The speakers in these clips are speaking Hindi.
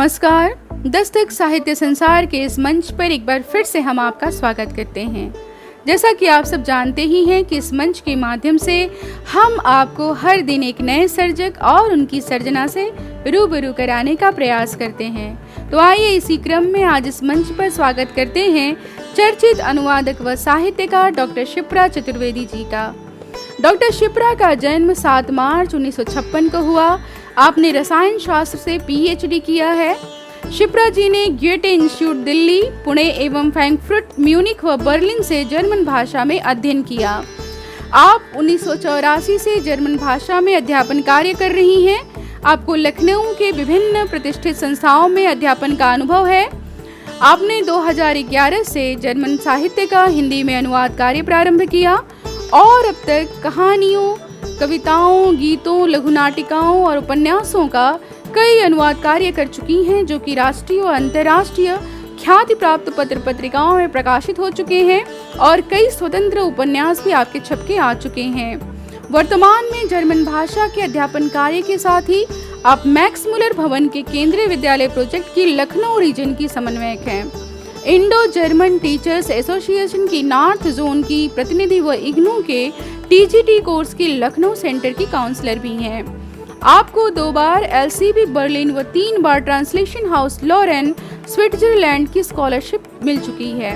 नमस्कार। दस्तक साहित्य संसार के इस मंच पर एक बार फिर से हम आपका स्वागत करते हैं। जैसा कि आप सब जानते ही हैं कि इस मंच के माध्यम से हम आपको हर दिन एक नए सर्जक और उनकी सर्जना से रूबरू कराने का प्रयास करते हैं। तो आइए इसी क्रम में आज इस मंच पर स्वागत करते हैं चर्चित अनुवादक व साहित्यकार डॉक्टर शिप्रा चतुर्वेदी जी का। डॉक्टर शिप्रा का जन्म 7 मार्च 1956 को हुआ। आपने रसायन शास्त्र से पीएचडी किया है। शिप्रा जी ने ग्योटे इंस्टीट्यूट दिल्ली, पुणे एवं फ्रैंकफर्ट, म्यूनिख व बर्लिन से जर्मन भाषा में अध्ययन किया। आप 1984 से जर्मन भाषा में अध्यापन कार्य कर रही हैं। आपको लखनऊ के विभिन्न प्रतिष्ठित संस्थाओं में अध्यापन का अनुभव है। आपने 2011 से जर्मन साहित्य का हिंदी में अनुवाद कार्य प्रारंभ किया और अब तक कहानियों, कविताओं, गीतों, लघु नाटिकाओं और उपन्यासों का कई अनुवाद कार्य कर चुकी हैं, जो कि राष्ट्रीय और अंतर्राष्ट्रीय ख्याति प्राप्त पत्र पत्रिकाओं में प्रकाशित हो चुके हैं और कई स्वतंत्र उपन्यास भी आपके छपके आ चुके हैं। वर्तमान में जर्मन भाषा के अध्यापन कार्य के साथ ही आप मैक्स मुलर भवन के केंद्रीय विद्यालय प्रोजेक्ट की लखनऊ रीजन की समन्वयक हैं। इंडो जर्मन टीचर्स एसोसिएशन की नॉर्थ जोन की प्रतिनिधि व इग्नू के टीजीटी कोर्स की लखनऊ सेंटर की काउंसलर भी हैं। आपको 2 बार एलसीबी बर्लिन व 3 बार ट्रांसलेशन हाउस लॉरेन स्विट्जरलैंड की स्कॉलरशिप मिल चुकी है।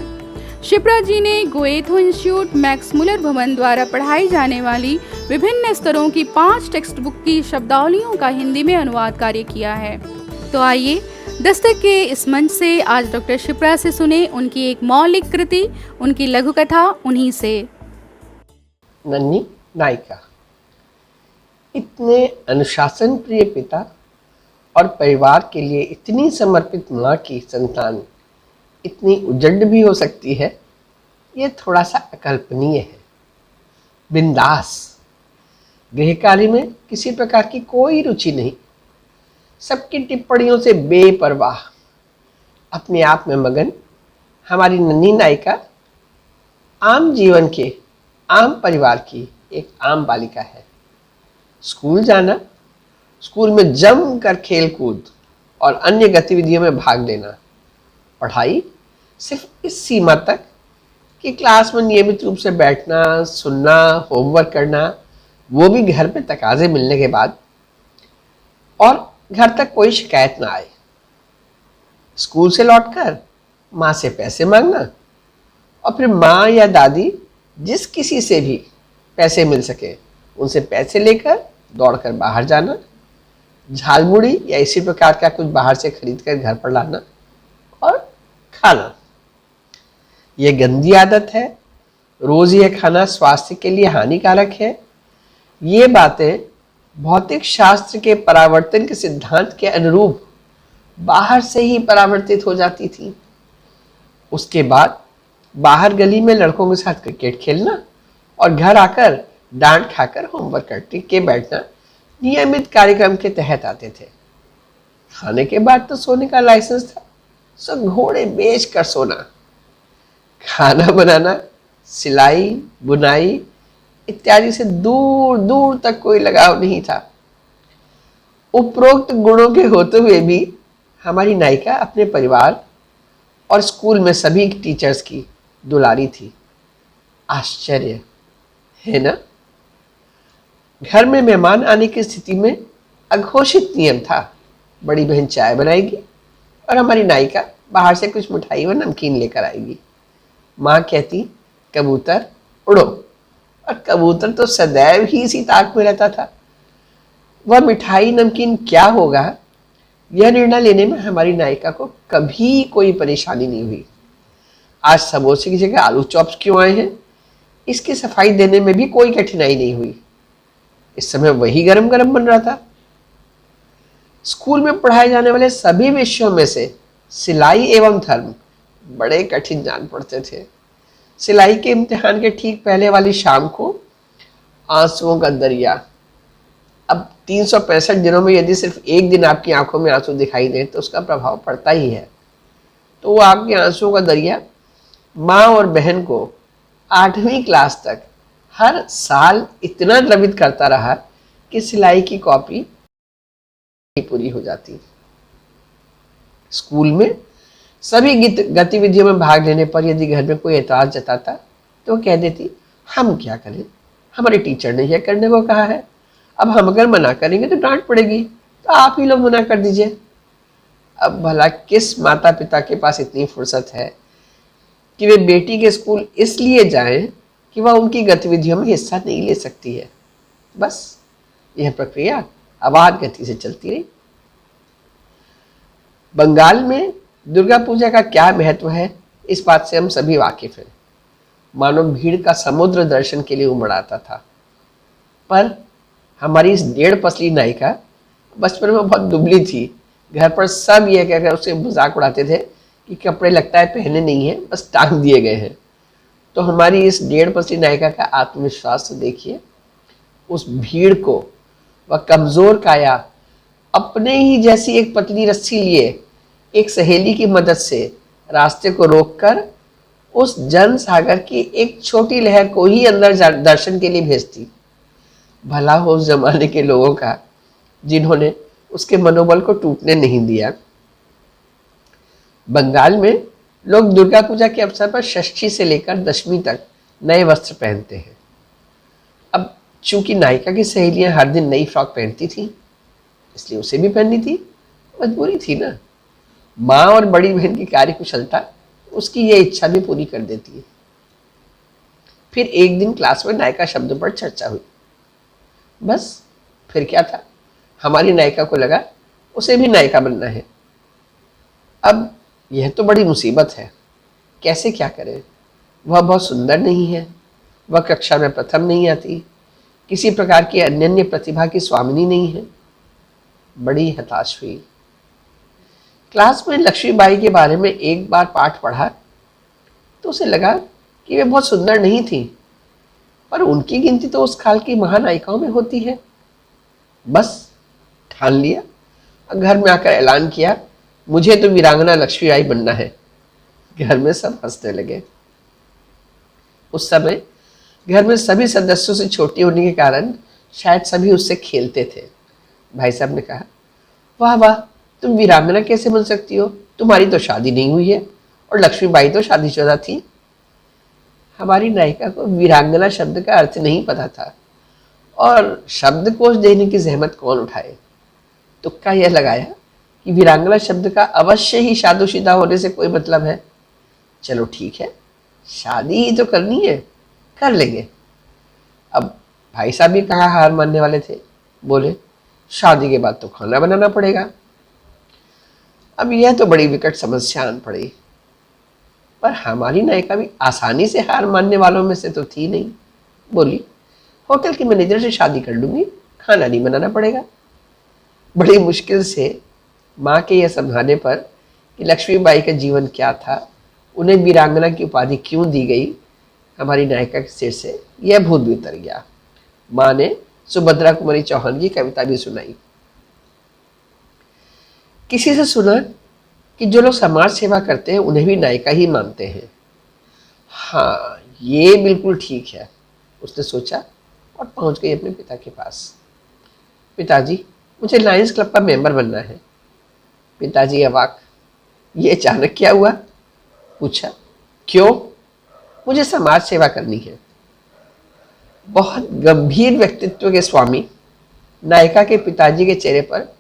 शिप्रा जी ने गोएथे इंस्टीट्यूट, मैक्स मुलर भवन द्वारा पढ़ाई जाने वाली विभिन्न स्तरों की 5 टेक्स्ट बुक की शब्दावलियों का हिंदी में अनुवाद कार्य किया है। तो आइए दस्तक के इस मंच से आज डॉक्टर शिप्रा से सुने उनकी एक मौलिक कृति, उनकी लघु कथा उन्हीं से। नन्ही नायिका। इतने अनुशासन प्रिय पिता और परिवार के लिए इतनी समर्पित माँ की संतान इतनी उजड़ भी हो सकती है, ये थोड़ा सा अकल्पनीय है। बिंदास, गृह कार्य में किसी प्रकार की कोई रुचि नहीं, सबकी टिप्पणियों से बेपरवाह, अपने आप में मगन हमारी नन्ही नायिका आम जीवन के आम परिवार की एक आम बालिका है। स्कूल जाना, स्कूल में जम कर खेल कूद और अन्य गतिविधियों में भाग लेना, पढ़ाई सिर्फ इस सीमा तक कि क्लास में नियमित रूप से बैठना, सुनना, होमवर्क करना, वो भी घर पे तकाजे मिलने के बाद, और घर तक कोई शिकायत ना आए। स्कूल से लौटकर माँ से पैसे मांगना और फिर माँ या दादी जिस किसी से भी पैसे मिल सके उनसे पैसे लेकर दौड़कर बाहर जाना, झालमुड़ी या इसी प्रकार का कुछ बाहर से खरीद कर घर पर लाना और खाना। यह गंदी आदत है। रोज यह खाना स्वास्थ्य के लिए हानिकारक है। ये बातें भौतिक शास्त्र के परावर्तन के सिद्धांत के अनुरूप बाहर से ही परावर्तित हो जाती थी। उसके बाद बाहर गली में लड़कों के साथ क्रिकेट खेलना और घर आकर डांट खाकर होमवर्क करके बैठना नियमित कार्यक्रम के तहत आते थे। खाने के बाद तो सोने का लाइसेंस था, सो घोड़े बेच कर सोना। खाना बनाना, सिलाई, बुनाई इत्यादि से दूर दूर तक कोई लगाव नहीं था। उपरोक्त गुणों के होते हुए भी हमारी नायिका अपने परिवार और स्कूल में सभी टीचर्स की दुलारी थी। आश्चर्य है ना? घर में मेहमान आने की स्थिति में अघोषित नियम था, बड़ी बहन चाय बनाएगी और हमारी नायिका बाहर से कुछ मिठाई व नमकीन लेकर आएगी। माँ कहती, कबूतर उड़ो, और कबूतर तो सदैव ही इसी ताक में रहता था। वह मिठाई नमकीन क्या होगा, यह निर्णय लेने में हमारी नायिका को कभी कोई परेशानी नहीं हुई। आज समोसे की जगह आलू चॉप्स क्यों आए हैं, इसकी सफाई देने में भी कोई कठिनाई नहीं हुई। इस समय वही गरम गरम बन रहा था। स्कूल में पढ़ाए जाने वाले सभी विषयों में से सिलाई एवं धर्म बड़े कठिन जान पड़ते थे। सिलाई के इम्तिहान के ठीक पहले वाली शाम को आंसुओं का दरिया। अब 365 दिनों में यदि सिर्फ एक दिन आपकी आंखों में आंसू दिखाई दे तो उसका प्रभाव पड़ता ही है। तो वो आपके आंसुओं का दरिया माँ और बहन को 8वीं क्लास तक हर साल इतना द्रवित करता रहा कि सिलाई की कॉपी पूरी हो जाती। स्कूल में सभी गतिविधियों में भाग लेने पर यदि घर में कोई एतराज जताता तो वो कह देती, हम क्या करें, हमारे टीचर ने यह करने को कहा है, अब हम अगर मना करेंगे तो डांट पड़ेगी, तो आप ही लोग मना कर दीजिए। अब भला किस माता पिता के पास इतनी फुर्सत है कि वे बेटी के स्कूल इसलिए जाएं कि वह उनकी गतिविधियों में हिस्सा नहीं ले सकती है। बस यह प्रक्रिया अबाध गति से चलती रही। बंगाल में दुर्गा पूजा का क्या महत्व है, इस बात से हम सभी वाकिफ हैं। मानो भीड़ का समुद्र दर्शन के लिए उमड़ आता था। पर हमारी इस 1.5 पसली नायिका बचपन में बहुत दुबली थी। घर पर सब यह कहकर उससे मजाक उड़ाते थे कि कपड़े लगता है पहने नहीं है, बस टांग दिए गए हैं। तो हमारी इस 1.5 पसली नायिका का आत्मविश्वास तो देखिए। उस भीड़ को वह कमजोर काया अपने ही जैसी एक पतली रस्सी लिए एक सहेली की मदद से रास्ते को रोककर उस जन सागर की एक छोटी लहर को ही अंदर दर्शन के लिए भेजती। भला हो उस जमाने के लोगों का जिन्होंने उसके मनोबल को टूटने नहीं दिया। बंगाल में लोग दुर्गा पूजा के अवसर पर षष्ठी से लेकर दशमी तक नए वस्त्र पहनते हैं। अब चूंकि नायिका की सहेलियां हर दिन नई फ्रॉक पहनती थी, इसलिए उसे भी पहननी थी, मजबूरी थी ना। माँ और बड़ी बहन की कार्यकुशलता उसकी ये इच्छा भी पूरी कर देती है। फिर एक दिन क्लास में नायिका शब्दों पर चर्चा हुई। बस फिर क्या था, हमारी नायिका को लगा उसे भी नायिका बनना है। अब यह तो बड़ी मुसीबत है, कैसे क्या करें। वह बहुत सुंदर नहीं है, वह कक्षा में प्रथम नहीं आती, किसी प्रकार की अनन्य प्रतिभा की स्वामिनी नहीं है। बड़ी हताश हुई। क्लास में लक्ष्मीबाई के बारे में एक बार पाठ पढ़ा तो उसे लगा कि वे बहुत सुंदर नहीं थी, पर उनकी गिनती तो उस काल की महानायिकाओं में होती है। बस ठान लिया, घर में आकर ऐलान किया, मुझे तो वीरांगना लक्ष्मीबाई बनना है। घर में सब हंसने लगे। उस समय घर में सभी सदस्यों से छोटी होने के कारण शायद सभी उससे खेलते थे। भाई साहब ने कहा, वाह वाह, तुम वीरांगना कैसे बन सकती हो, तुम्हारी तो शादी नहीं हुई है, और लक्ष्मीबाई तो शादीशुदा थी। हमारी नायिका को वीरांगना शब्द का अर्थ नहीं पता था और शब्दकोश देने की जहमत कौन उठाए। तुक्का यह लगाया कि वीरांगना शब्द का अवश्य ही शादीशुदा होने से कोई मतलब है। चलो ठीक है, शादी ही तो करनी है, कर लेंगे। अब भाई साहब भी कहाँ हार मानने वाले थे, बोले शादी के बाद तो खाना बनाना पड़ेगा। अब यह तो बड़ी विकट समस्या आन पड़ी। पर हमारी नायिका भी आसानी से हार मानने वालों में से तो थी नहीं। बोली, होटल के मैनेजर से शादी कर लूंगी, खाना नहीं बनाना पड़ेगा। बड़ी मुश्किल से माँ के यह समझाने पर कि लक्ष्मीबाई का जीवन क्या था, उन्हें वीरांगना की उपाधि क्यों दी गई, हमारी नायिका के सिर से यह भूत भी उतर गया। माँ ने सुभद्रा कुमारी चौहान की कविता भी सुनाई। किसी से सुना कि जो लोग समाज सेवा करते हैं उन्हें भी नायिका ही मानते हैं। हाँ, ये बिल्कुल ठीक है, उसने सोचा और पहुंच गई अपने पिता के पास। पिताजी, मुझे लायंस क्लब का मेंबर बनना है। पिताजी अवाक, ये अचानक क्या हुआ? पूछा, क्यों? मुझे समाज सेवा करनी है। बहुत गंभीर व्यक्तित्व के स्वामी नायिका के पिताजी के चेहरे पर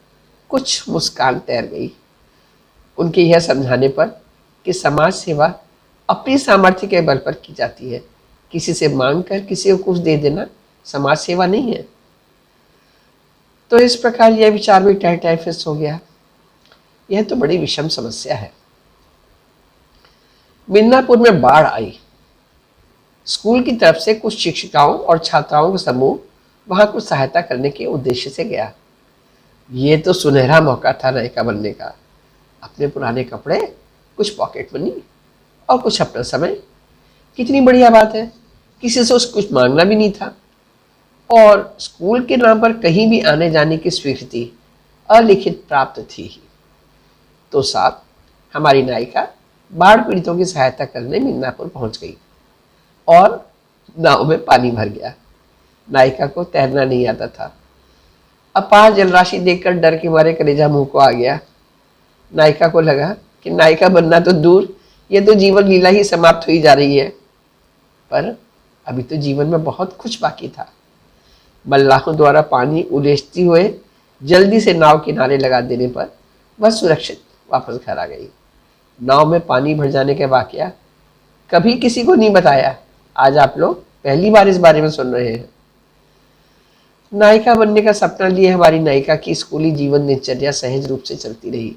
कुछ मुस्कान तैर गई। उनके यह समझाने पर कि समाज सेवा अपनी सामर्थ्य के बल पर की जाती है, किसी से मांग कर किसी को कुछ दे देना समाज सेवा नहीं है। तो इस प्रकार यह विचार भी टह फिस हो गया। यह तो बड़ी विषम समस्या है। मिदनापुर में बाढ़ आई। स्कूल की तरफ से कुछ शिक्षिकाओं और छात्राओं का समूह वहां कुछ सहायता करने के उद्देश्य से गया। ये तो सुनहरा मौका था नायिका बनने का। अपने पुराने कपड़े, कुछ पॉकेट मनी और कुछ अपना समय। कितनी बढ़िया बात है, किसी से कुछ मांगना भी नहीं था और स्कूल के नाम पर कहीं भी आने जाने की स्वीकृति अलिखित प्राप्त थी ही। तो साथ हमारी नायिका बाढ़ पीड़ितों की सहायता करने मिदनापुर पहुंच गई और नाव में पानी भर गया। नायिका को तैरना नहीं आता था। अपार जलराशि देखकर डर के मारे कलेजा मुंह को आ गया। नायिका को लगा कि नायिका बनना तो दूर, ये तो जीवन लीला ही समाप्त हुई जा रही है। पर अभी तो जीवन में बहुत कुछ बाकी था। मल्लाहों द्वारा पानी उलेचते हुए जल्दी से नाव किनारे लगा देने पर वह सुरक्षित वापस घर आ गई। नाव में पानी भर जाने का वाकया कभी किसी को नहीं बताया। आज आप लोग पहली बार इस बारे में सुन रहे हैं। नायिका बनने का सपना लिए हमारी नायिका की स्कूली जीवन दिनचर्या सहज रूप से चलती रही।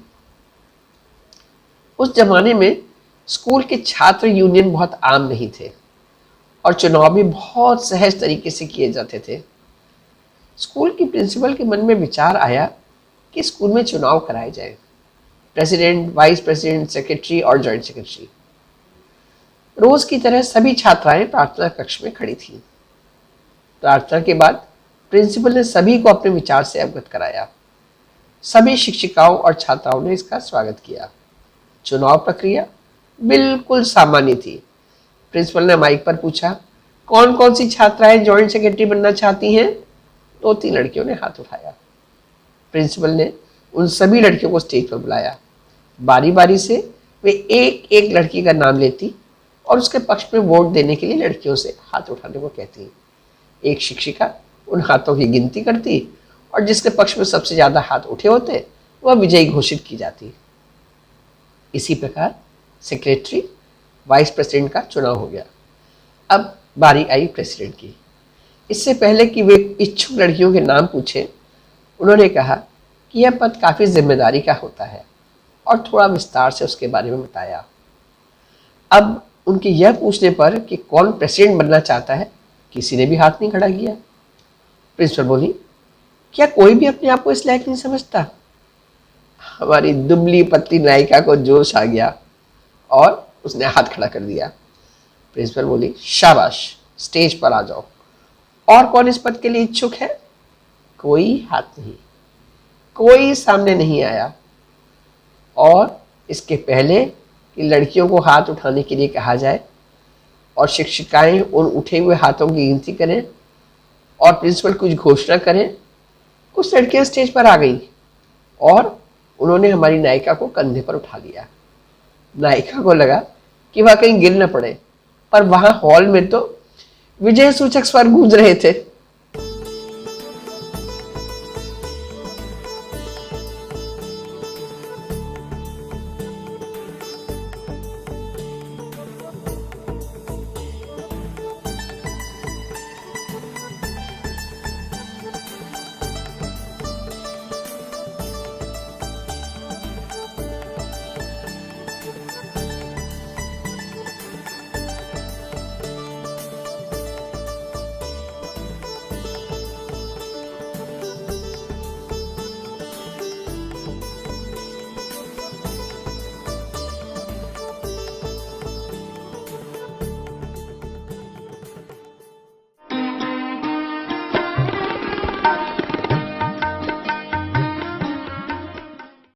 उस जमाने में स्कूल के छात्र यूनियन बहुत आम नहीं थे और चुनाव भी बहुत सहज तरीके से किए जाते थे। स्कूल की प्रिंसिपल के मन में विचार आया कि स्कूल में चुनाव कराए जाए, प्रेसिडेंट, वाइस प्रेसिडेंट, सेक्रेटरी और जॉइंट सेक्रेटरी। रोज की तरह सभी छात्राएं प्रार्थना कक्ष में खड़ी थीं। प्रार्थना के बाद प्रिंसिपल ने सभी को अपने विचार से अवगत कराया। सभी शिक्षिकाओं और छात्राओं ने इसका स्वागत किया। चुनाव प्रक्रिया बिल्कुल सामान्य थी। प्रिंसिपल ने माइक पर पूछा, कौन कौन सी छात्राएं जॉइंट सेक्रेटरी बनना चाहती हैं? 2-3 लड़कियों ने हाथ उठाया। प्रिंसिपल ने उन सभी लड़कियों को स्टेज पर बुलाया। बारी बारी से वे एक एक लड़की का नाम लेती और उसके पक्ष में वोट देने के लिए लड़कियों से हाथ उठाने को कहती। एक शिक्षिका उन हाथों की गिनती करती और जिसके पक्ष में सबसे ज्यादा हाथ उठे होते वह विजयी घोषित की जाती। इसी प्रकार सेक्रेटरी, वाइस प्रेसिडेंट का चुनाव हो गया। अब बारी आई प्रेसिडेंट की। इससे पहले कि वे इच्छुक लड़कियों के नाम पूछें, उन्होंने कहा कि यह पद काफी जिम्मेदारी का होता है और थोड़ा विस्तार से उसके बारे में बताया। अब उनके यह पूछने पर कि कौन प्रेसिडेंट बनना चाहता है, किसी ने भी हाथ नहीं खड़ा किया। प्रिंसिपल बोली, क्या कोई भी अपने आप को इस लायक नहीं समझता? हमारी दुबली पतली नायिका को जोश आ गया और उसने हाथ खड़ा कर दिया। प्रिंसिपल बोली, शाबाश, स्टेज पर आ जाओ। और कौन इस पद के लिए इच्छुक है? कोई हाथ नहीं, कोई सामने नहीं आया। और इसके पहले कि लड़कियों को हाथ उठाने के लिए कहा जाए और शिक्षिकाएं उन उठे हुए हाथों की गिनती करें और प्रिंसिपल कुछ घोषणा करें, कुछ लड़कियां स्टेज पर आ गई और उन्होंने हमारी नायिका को कंधे पर उठा लिया। नायिका को लगा कि वह कहीं गिर न पड़े, पर वहां हॉल में तो विजय सूचक स्वर गूंज रहे थे।